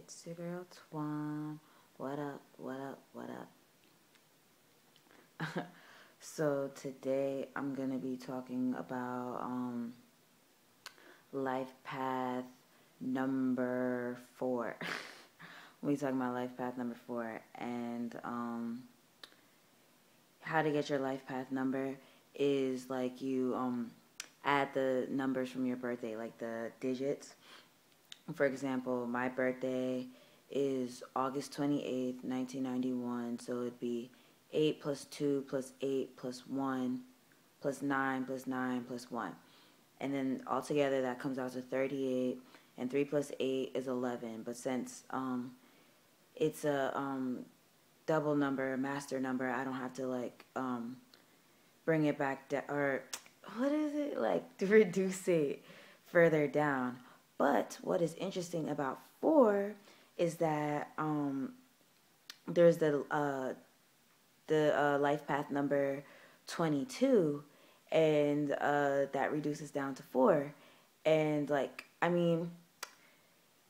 It's your girl Twan. What up, what up, what up? So today I'm going to be talking about life path number 4. We'll be talking about life path number 4 and how to get your life path number is like you add the numbers from your birthday, like the digits. For example, my birthday is August 28th, 1991, so it'd be 8 plus 2 plus 8 plus 1 plus 9 plus 9 plus 1. And then altogether that comes out to 38, and 3 plus 8 is 11. But since it's a double number, a master number, I don't have to like bring it back down, or what is it, like to reduce it further down. But what is interesting about 4 is that there's the life path number 22, and that reduces down to 4. And like, I mean,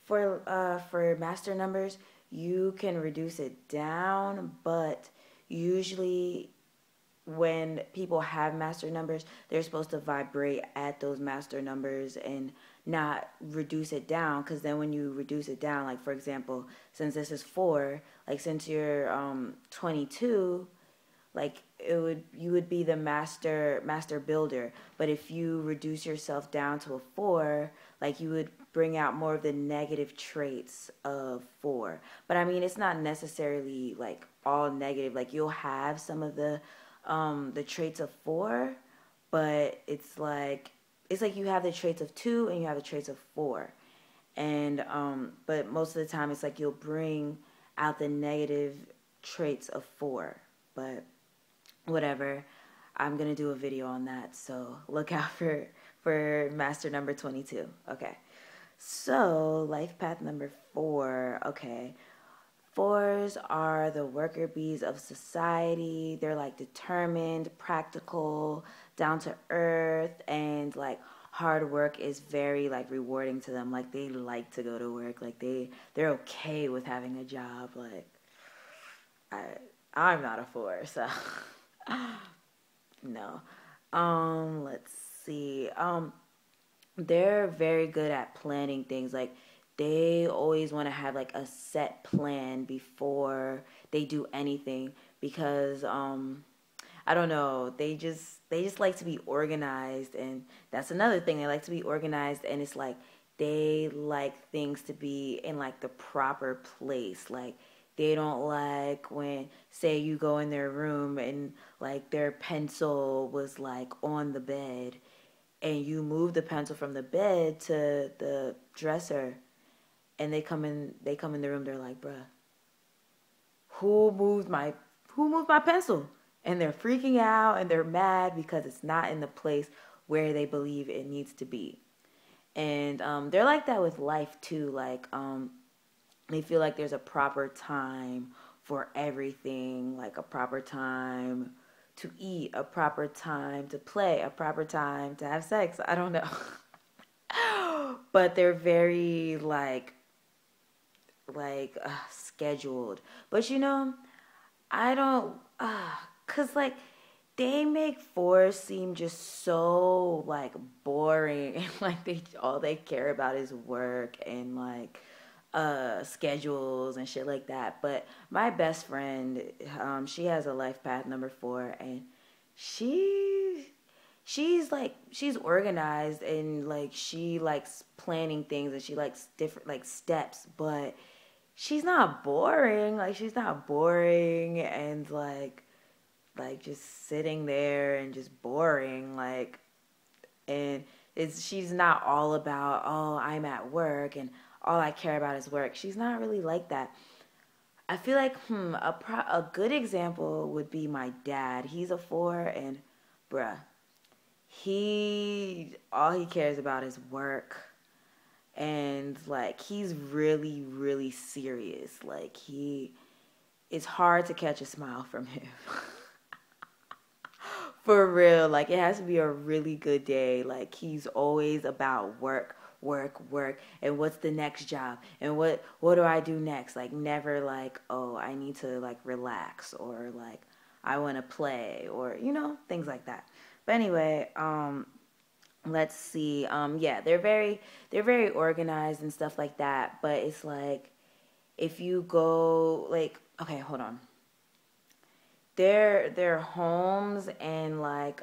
for master numbers, you can reduce it down, but usually when people have master numbers, they're supposed to vibrate at those master numbers and not reduce it down, because then when you reduce it down, like for example, since this is 4, like since you're 22, like you would be the master builder, but if you reduce yourself down to a 4, like you would bring out more of the negative traits of 4. But I mean, it's not necessarily like all negative. Like you'll have some of the traits of 4, but it's like you have the traits of 2 and you have the traits of 4. And but most of the time it's like you'll bring out the negative traits of 4. But whatever, I'm gonna do a video on that, so look out for master number 22. Okay, so life path number 4. Okay, 4s are the worker bees of society. They're like determined, practical, down to earth, and like hard work is very like rewarding to them. Like they like to go to work. Like they're okay with having a job. Like I'm not a 4, so no. Let's see. They're very good at planning things. Like they always want to have like a set plan before they do anything, because I don't know, they just like to be organized, and that's another thing. They like to be organized, and it's like they like things to be in like the proper place. Like they don't like when, say, you go in their room and like their pencil was like on the bed, and you move the pencil from the bed to the dresser, and they come in the room, they're like, bruh, who moved my pencil? And they're freaking out and they're mad because it's not in the place where they believe it needs to be. And they're like that with life too. Like they feel like there's a proper time for everything, like a proper time to eat, a proper time to play, a proper time to have sex. I don't know. But they're very like scheduled. But you know, I don't, cause like they make 4 seem just so like boring, and like all they care about is work and like schedules and shit like that. But my best friend, she has a life path number 4, and she's organized, and like she likes planning things, and she likes different like steps, but she's not boring. Like she's not boring and like just sitting there and just boring, like, and she's not all about, oh, I'm at work and all I care about is work. She's not really like that. I feel like a good example would be my dad. He's a 4, and bruh, all he cares about is work. And like he's really, really serious. Like it's hard to catch a smile from him. For real, like it has to be a really good day. Like he's always about work, work, and what's the next job, and what do I do next? Like never like, oh, I need to like relax, or like I want to play, or things like that. But anyway, let's see. Yeah, they're very organized and stuff like that. But it's like if you go like, okay, hold on. Their homes and like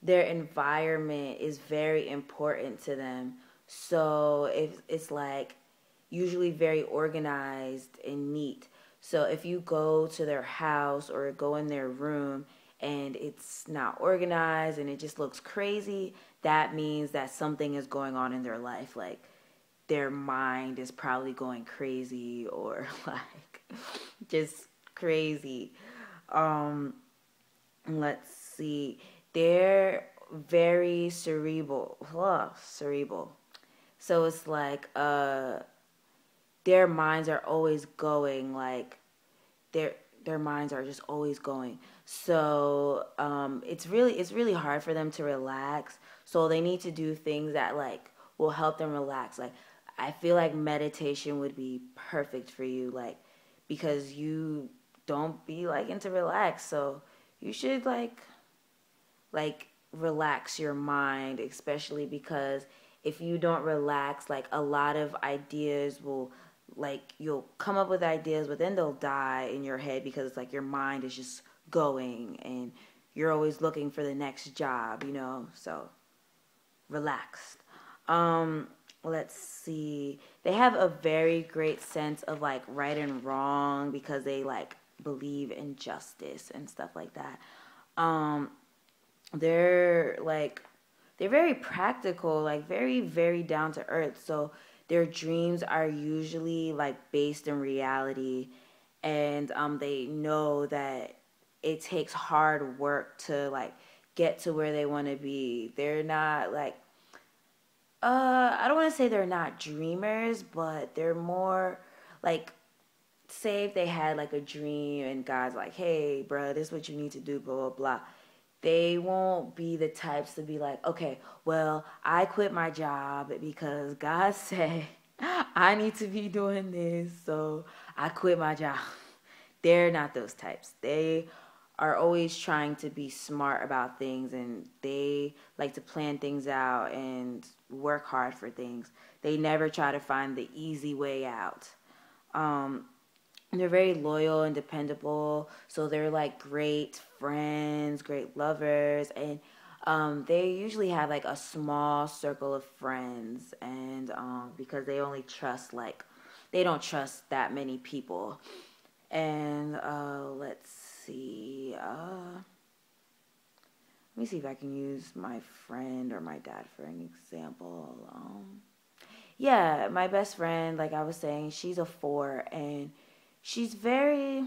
their environment is very important to them. So if it's like usually very organized and neat. So if you go to their house or go in their room and it's not organized and it just looks crazy, that means that something is going on in their life. Like their mind is probably going crazy, or like just crazy. Um, let's see. They're very cerebral. So it's like their minds are always going, like their minds are just always going. So it's really hard for them to relax. So they need to do things that like will help them relax. Like I feel like meditation would be perfect for you, like because you don't be liking to relax. So you should like relax your mind, especially because if you don't relax, like a lot of ideas will, like you'll come up with ideas but then they'll die in your head because it's like your mind is just going and you're always looking for the next job. So relaxed. Let's see. They have a very great sense of like right and wrong because they like believe in justice and stuff like that. um they're like they're very practical, like very very down to earth. So their dreams are usually like based in reality, and they know that it takes hard work to like get to where they want to be. They're not like I don't want to say they're not dreamers, but they're more like, say if they had like a dream and God's like, hey, bruh, this is what you need to do, blah, blah, blah. They won't be the types to be like, okay, well, I quit my job because God said I need to be doing this, so I quit my job. They're not those types. They are always trying to be smart about things, and they like to plan things out and work hard for things. They never try to find the easy way out. Um, they're very loyal and dependable, so they're like great friends, great lovers, and they usually have like a small circle of friends, and because they only trust like they don't trust that many people. And let's see, let me see if I can use my friend or my dad for an example. Yeah, my best friend, like I was saying, she's a 4, and she's very,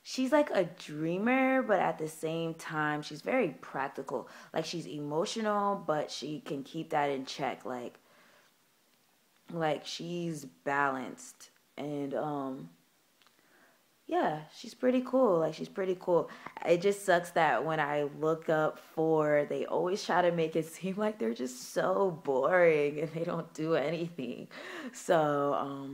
she's like a dreamer, but at the same time, she's very practical. Like she's emotional, but she can keep that in check. Like she's balanced, and yeah, she's pretty cool. Like she's pretty cool. It just sucks that when I look up for, they always try to make it seem like they're just so boring and they don't do anything. So,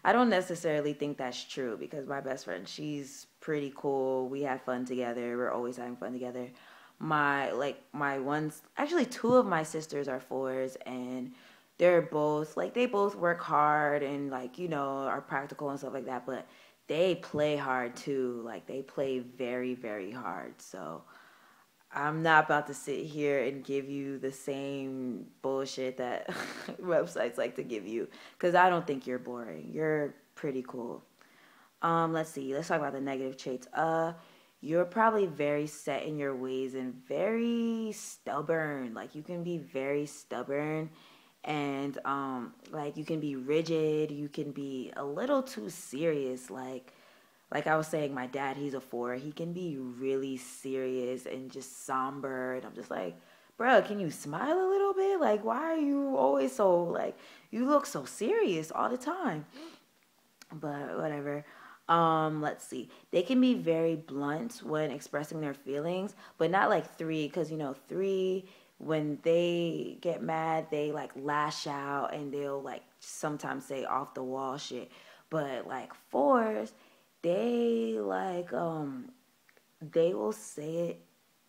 I don't necessarily think that's true because my best friend, she's pretty cool. We have fun together. We're always having fun together. My ones, actually two of my sisters are 4s, and they're both like they both work hard and like are practical and stuff like that, but they play hard too. Like they play very, very hard. So I'm not about to sit here and give you the same bullshit that websites like to give you, because I don't think you're boring. You're pretty cool. Let's see. Let's talk about the negative traits. You're probably very set in your ways and very stubborn. Like you can be very stubborn, and like you can be rigid. You can be a little too serious. Like I was saying, my dad, he's a 4. He can be really serious and just somber, and I'm just like, bro, can you smile a little bit? Like, why are you always so like you look so serious all the time? But whatever. Let's see. They can be very blunt when expressing their feelings, but not like 3, because 3 when they get mad, they like lash out and they'll like sometimes say off the wall shit. But like fours, they like they will say it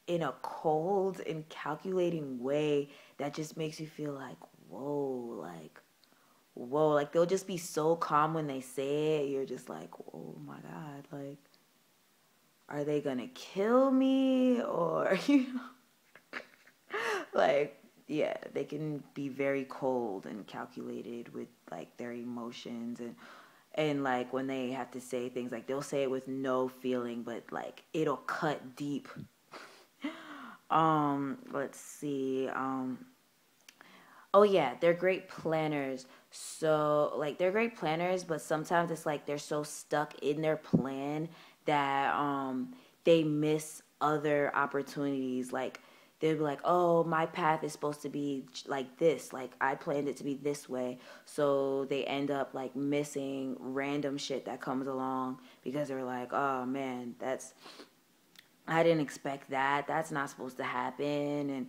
in a cold and calculating way that just makes you feel like whoa, like they'll just be so calm when they say it. You're just like, oh my God, like, are they gonna kill me? Or, like, yeah, they can be very cold and calculated with like their emotions, and like when they have to say things, like they'll say it with no feeling, but like it'll cut deep. Let's see. Oh yeah, they're great planners. So like they're great planners, but sometimes it's like they're so stuck in their plan that they miss other opportunities. Like they'll be like, "Oh, my path is supposed to be like this. Like I planned it to be this way." So they end up like missing random shit that comes along because they're like, "Oh man, that's I didn't expect that. That's not supposed to happen," and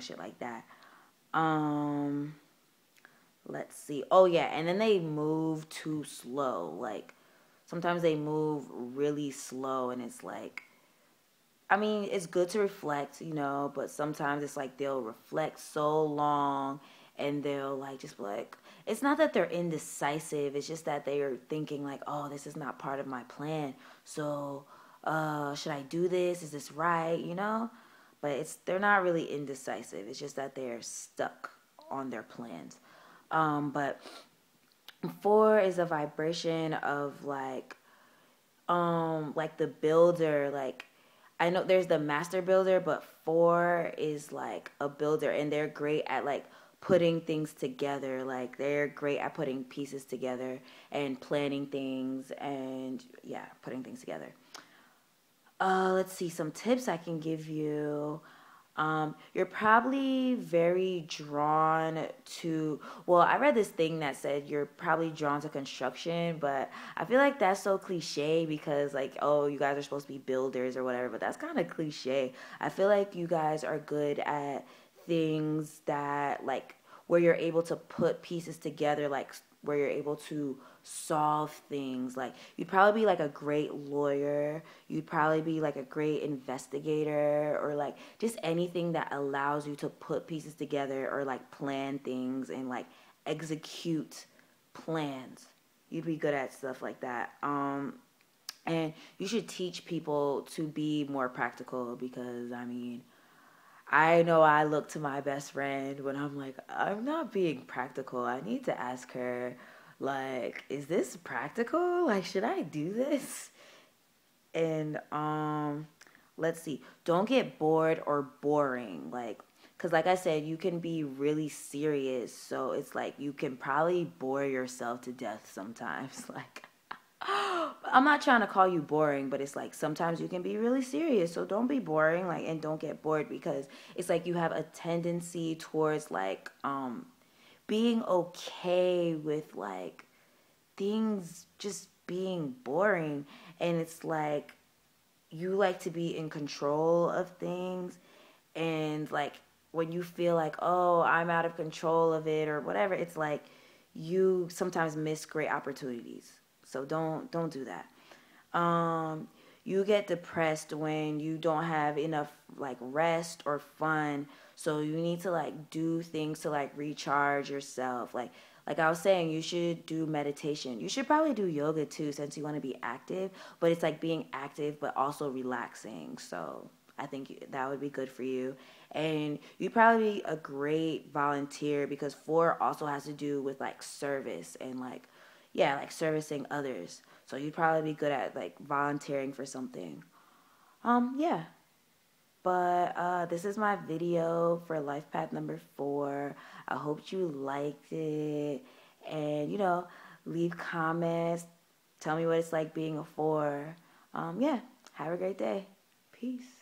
shit like that. Um, let's see. Oh yeah, and then they move too slow. Like sometimes they move really slow, and it's like, I mean, it's good to reflect, but sometimes it's like they'll reflect so long and they'll like just be like, it's not that they're indecisive, it's just that they are thinking like, oh, this is not part of my plan. So, should I do this? Is this right? But they're not really indecisive. It's just that they're stuck on their plans. But four is a vibration of like the builder. Like I know there's the master builder, but four is like a builder, and they're great at like putting things together. Like they're great at putting pieces together and planning things, and yeah, putting things together. Let's see some tips I can give you. You're probably very drawn to, well, I read this thing that said you're probably drawn to construction, but I feel like that's so cliche because, like, oh, you guys are supposed to be builders or whatever, but that's kind of cliche. I feel like you guys are good at things that, like, where you're able to put pieces together, like, where you're able to solve things. Like you'd probably be like a great lawyer, you'd probably be like a great investigator, or like just anything that allows you to put pieces together or like plan things and like execute plans. You'd be good at stuff like that. And you should teach people to be more practical because I mean, I know I look to my best friend when I'm like, I'm not being practical. I need to ask her, like, is this practical? Like, should I do this? And let's see. Don't get bored or boring. Like, cause like I said, you can be really serious. So it's like you can probably bore yourself to death sometimes. Like, I'm not trying to call you boring, but it's like sometimes you can be really serious. So don't be boring, like, and don't get bored because it's like you have a tendency towards like being okay with like things just being boring, and it's like you like to be in control of things, and like when you feel like, oh, I'm out of control of it or whatever, it's like you sometimes miss great opportunities. So don't do that. um you get depressed when you don't have enough like rest or fun, so you need to like do things to like recharge yourself. Like I was saying, you should do meditation. You should probably do yoga too since you want to be active, but it's like being active but also relaxing. So I think that would be good for you. And you'd probably be a great volunteer because four also has to do with like service and like, yeah, like servicing others. So you'd probably be good at like volunteering for something. Yeah. But this is my video for life path number 4. I hope you liked it. And, leave comments. Tell me what it's like being a 4. Yeah. Have a great day. Peace.